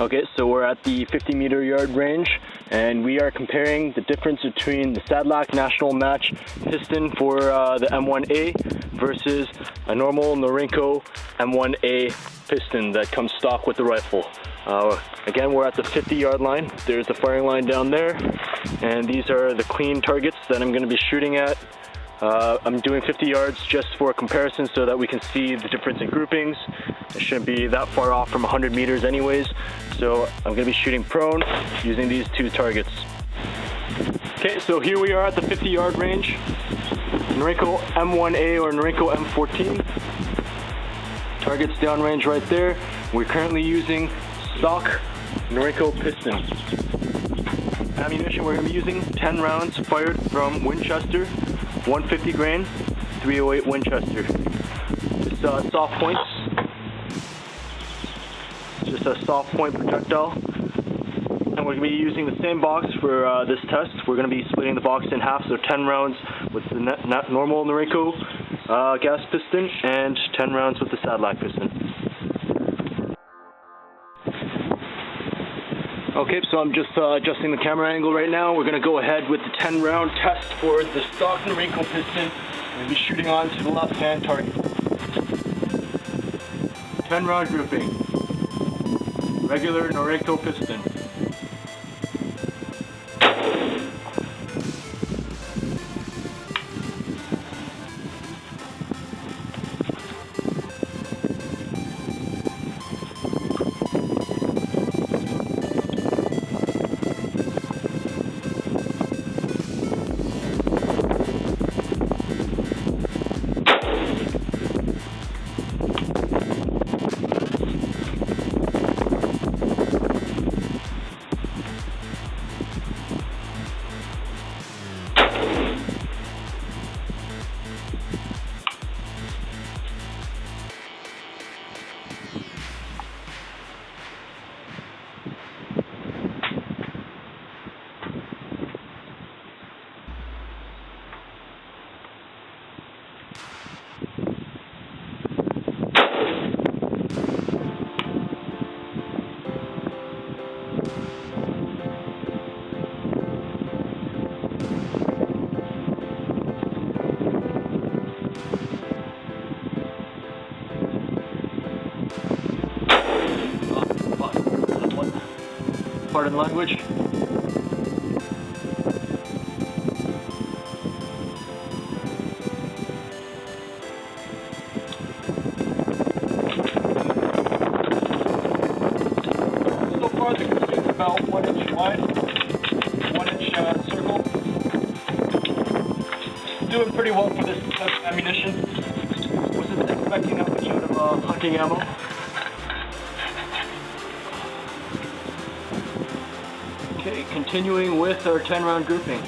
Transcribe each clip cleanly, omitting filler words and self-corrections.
Okay, so we're at the 50-meter yard range, and we are comparing the difference between the Sadlak National Match piston for the M1A versus a normal Norinco M1A piston that comes stock with the rifle. Again, we're at the 50-yard line. There's the firing line down there, and these are the clean targets that I'm going to be shooting at. I'm doing 50 yards just for a comparison so that we can see the difference in groupings. It shouldn't be that far off from 100 meters anyways. So I'm going to be shooting prone using these two targets. Okay, so here we are at the 50-yard range. Norinco M1A or Norinco M14. Targets downrange right there. We're currently using stock Norinco piston. Ammunition, we're going to be using 10 rounds fired from Winchester, 150 grain, 308 Winchester. It's Softpoints. Just a soft point projectile. And we're going to be using the same box for this test. We're going to be splitting the box in half, so 10 rounds with the normal Norinco gas piston and 10 rounds with the Sadlak piston. Okay, so I'm just adjusting the camera angle right now. We're going to go ahead with the 10-round test for the stock Norinco piston. I'm going to be shooting on to the left-hand target. 10-round grouping. Regular Norinco piston. Pardon language. So far the grouping is about 1 inch wide, 1 inch circle. Doing pretty well for this type of ammunition. Wasn't expecting that much out of hunting ammo. Okay, continuing with our 10-round grouping.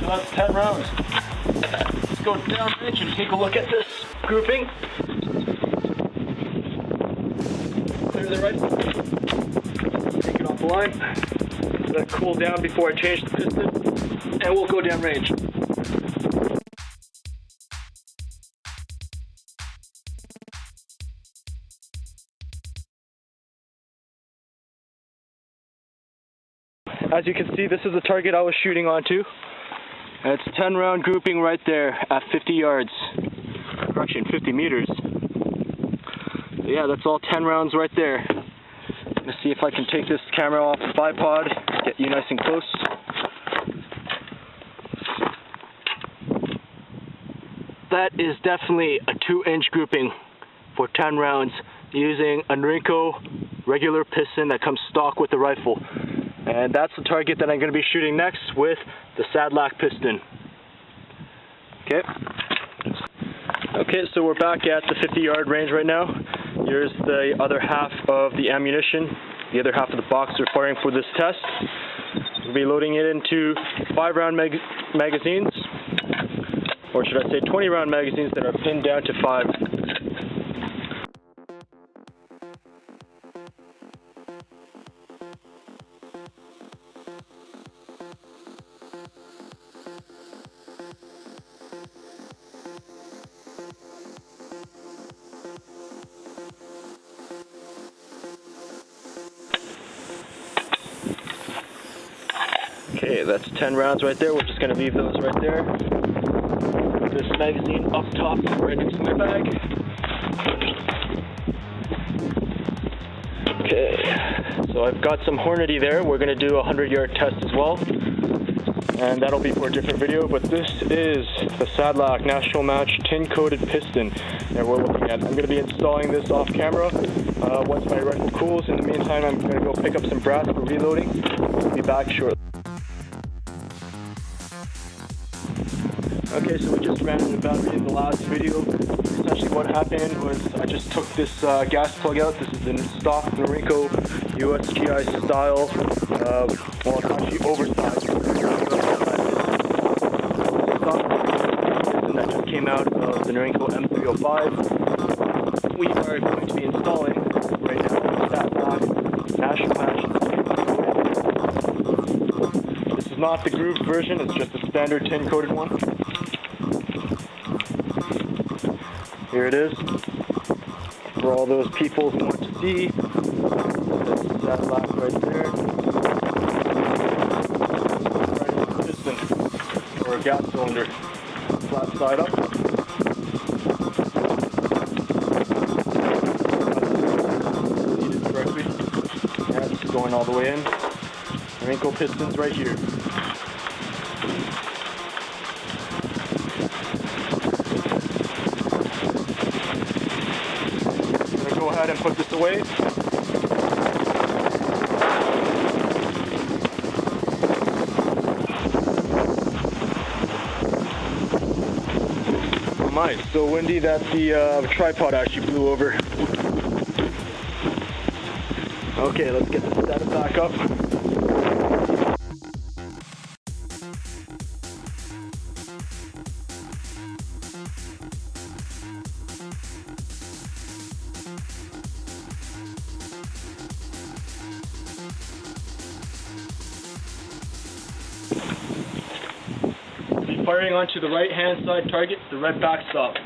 That's 10 rounds. Let's go downrange and take a look at this grouping. Clear the rifle. Take it off the line. Let it cool down before I change the piston, and we'll go downrange. As you can see, this is the target I was shooting onto. It's 10-round grouping right there at 50 yards. Correction, 50 meters. So yeah, that's all 10 rounds right there. I'm gonna see if I can take this camera off the bipod, get you nice and close. That is definitely a 2-inch grouping for 10 rounds using a Norinco regular piston that comes stock with the rifle. And that's the target that I'm going to be shooting next with the Sadlak piston. Okay, so we're back at the 50-yard range right now. Here's the other half of the ammunition, the other half of the box we're firing for this test. We'll be loading it into 5-round magazines, or should I say 20-round magazines that are pinned down to 5. Okay, that's 10 rounds right there. We're just going to leave those right there. Put this magazine up top right into my bag. Okay, so I've got some Hornady there. We're going to do a 100-yard test as well. And that'll be for a different video, but this is the Sadlak National Match tin-coated piston that we're looking at. I'm going to be installing this off camera once my rifle cools. In the meantime, I'm going to go pick up some brass for reloading. I'll be back shortly. Okay, so we just ran into battery in the last video. Essentially what happened was I just took this gas plug out. This is in stock Norinco USGI style. Well, it's actually oversized. That just came out of the Norinco M305. We are going to be installing right now the Sadlak National Match. This is not the grooved version, it's just a standard tin coated one. Here it is. For all those people who want to see, that's Sadlak right there. Right into the piston, or a gas cylinder. Flat side up. Seated correctly. Yeah, this is going all the way in. Norinco pistons right here. I'm going to go ahead and put this away. It's so windy that the tripod actually blew over. Okay, let's get this set back up. Firing onto the right hand side target, the red backstop.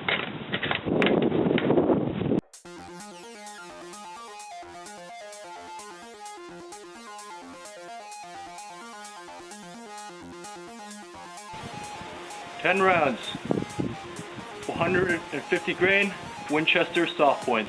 Ten rounds, 150 grain, Winchester Softpoints.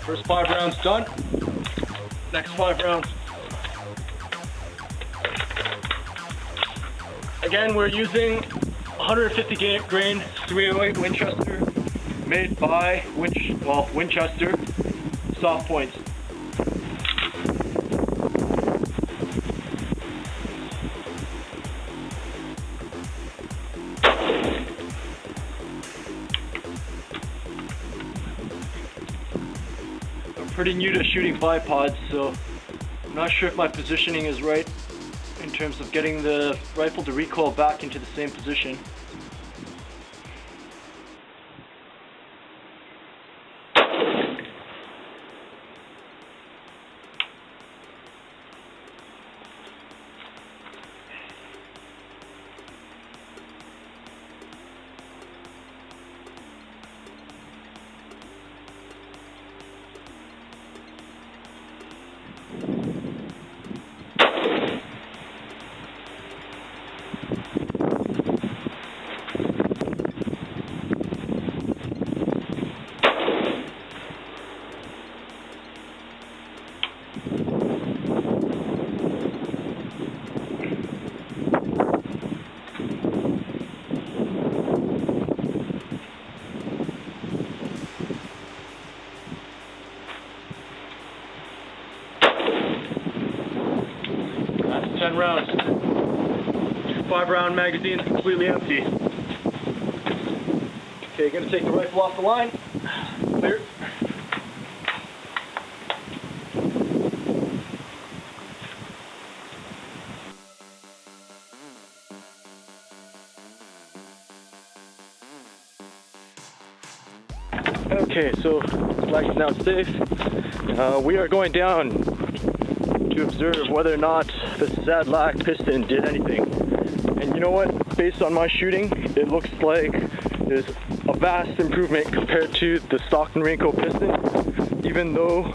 First 5 rounds done. Next 5 rounds. Again, we're using 150 grain 308 Winchester, made by Winchester Softpoints. I'm pretty new to shooting bipods, so I'm not sure if my positioning is right in terms of getting the rifle to recoil back into the same position. That's 10 rounds. 2 5-round magazines completely empty. Okay, gonna take the rifle off the line. Clear. Okay, so flag's now safe. We are going down to observe whether or not the Sadlak piston did anything. And you know what? Based on my shooting, it looks like there's a vast improvement compared to the stock Norinco piston, even though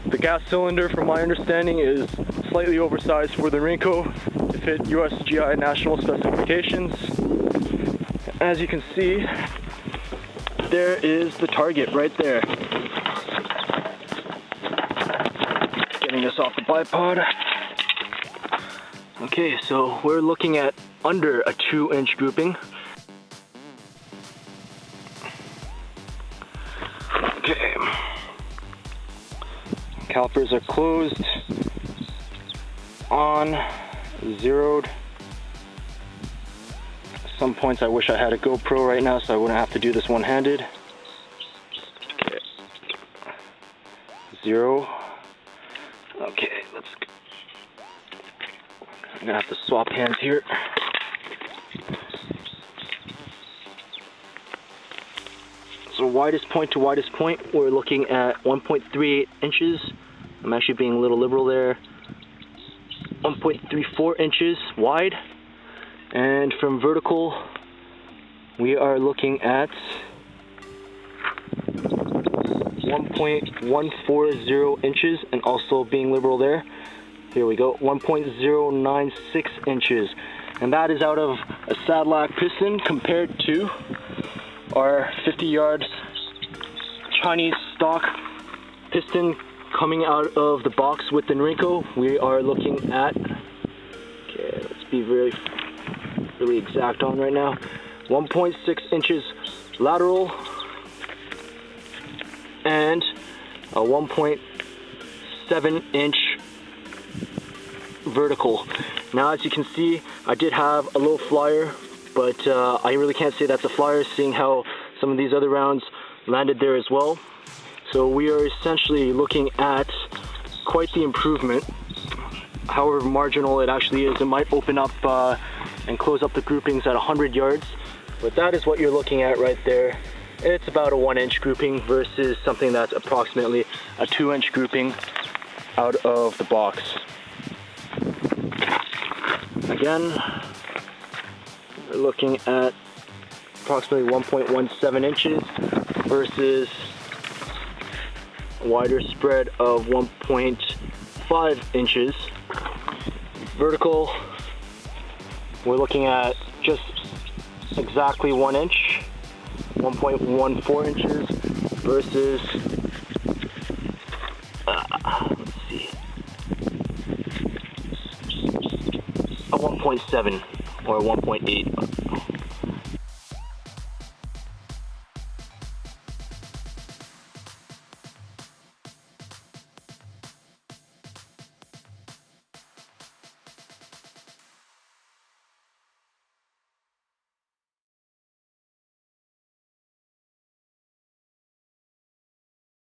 the gas cylinder, from my understanding, is slightly oversized for the Norinco to fit USGI national specifications. As you can see, there is the target right there. Getting this off the bipod. Okay, so we're looking at under a 2-inch grouping. Okay. Calipers are closed, on, zeroed. Some points I wish I had a GoPro right now so I wouldn't have to do this one-handed. Okay. 0. Okay, I'm gonna have to swap hands here. So widest point to widest point, we're looking at 1.38 inches. I'm actually being a little liberal there. 1.34 inches wide. And from vertical, we are looking at 1.140 inches, and also being liberal there. Here we go, 1.096 inches. And that is out of a Sadlak piston compared to our 50-yard Chinese stock piston coming out of the box with the Norinco. We are looking at, okay, let's be really exact on right now, 1.6 inches lateral and a 1.7 inch vertical. Now, as you can see, I did have a low flyer, but I really can't say that's a flyer, seeing how some of these other rounds landed there as well. So we are essentially looking at quite the improvement. However marginal it actually is, it might open up and close up the groupings at 100 yards, but that is what you're looking at right there. It's about a 1-inch grouping versus something that's approximately a 2-inch grouping out of the box. Again, we're looking at approximately 1.17 inches versus a wider spread of 1.5 inches. Vertical, we're looking at just exactly 1 inch, 1.14 inches versus 1.7 or 1.8.